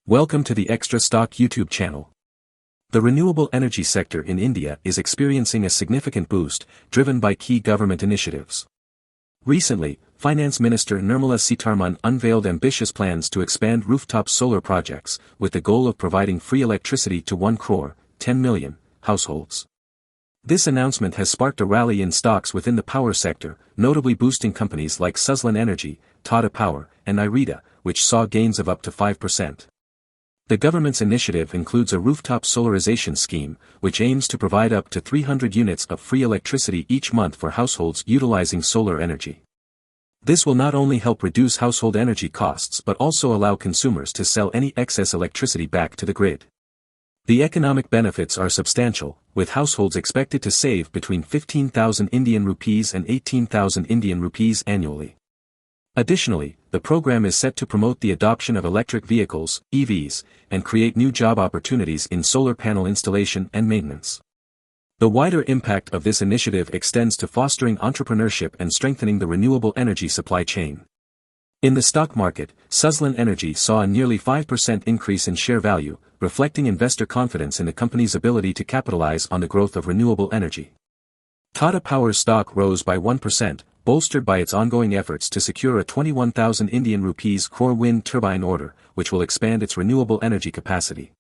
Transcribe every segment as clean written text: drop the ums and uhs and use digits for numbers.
Welcome to the Extra Stock YouTube channel. The renewable energy sector in India is experiencing a significant boost, driven by key government initiatives. Recently, Finance Minister Nirmala Sitharaman unveiled ambitious plans to expand rooftop solar projects, with the goal of providing free electricity to 1 crore, 10 million, households. This announcement has sparked a rally in stocks within the power sector, notably boosting companies like Suzlon Energy, Tata Power, and IREDA, which saw gains of up to 5%. The government's initiative includes a rooftop solarization scheme, which aims to provide up to 300 units of free electricity each month for households utilizing solar energy. This will not only help reduce household energy costs but also allow consumers to sell any excess electricity back to the grid. The economic benefits are substantial, with households expected to save between 15,000 Indian rupees and 18,000 Indian rupees annually. Additionally, the program is set to promote the adoption of electric vehicles, EVs, and create new job opportunities in solar panel installation and maintenance. The wider impact of this initiative extends to fostering entrepreneurship and strengthening the renewable energy supply chain. In the stock market, Suzlon Energy saw a nearly 5% increase in share value, reflecting investor confidence in the company's ability to capitalize on the growth of renewable energy. Tata Power's stock rose by 1%, bolstered by its ongoing efforts to secure a 21,000 Indian rupees crore wind turbine order, which will expand its renewable energy capacity.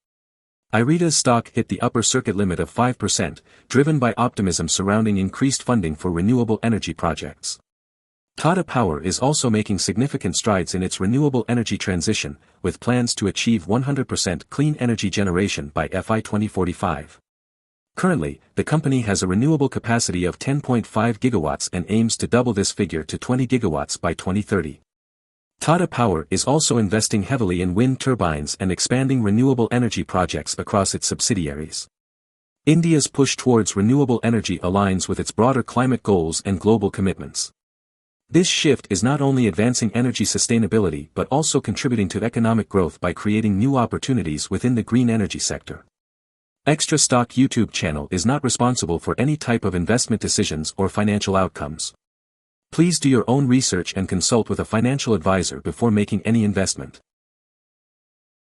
IREDA's stock hit the upper circuit limit of 5%, driven by optimism surrounding increased funding for renewable energy projects. Tata Power is also making significant strides in its renewable energy transition, with plans to achieve 100% clean energy generation by FY 2045. Currently, the company has a renewable capacity of 10.5 gigawatts and aims to double this figure to 20 gigawatts by 2030. Tata Power is also investing heavily in wind turbines and expanding renewable energy projects across its subsidiaries. India's push towards renewable energy aligns with its broader climate goals and global commitments. This shift is not only advancing energy sustainability but also contributing to economic growth by creating new opportunities within the green energy sector. Extra Stock YouTube channel is not responsible for any type of investment decisions or financial outcomes. Please do your own research and consult with a financial advisor before making any investment.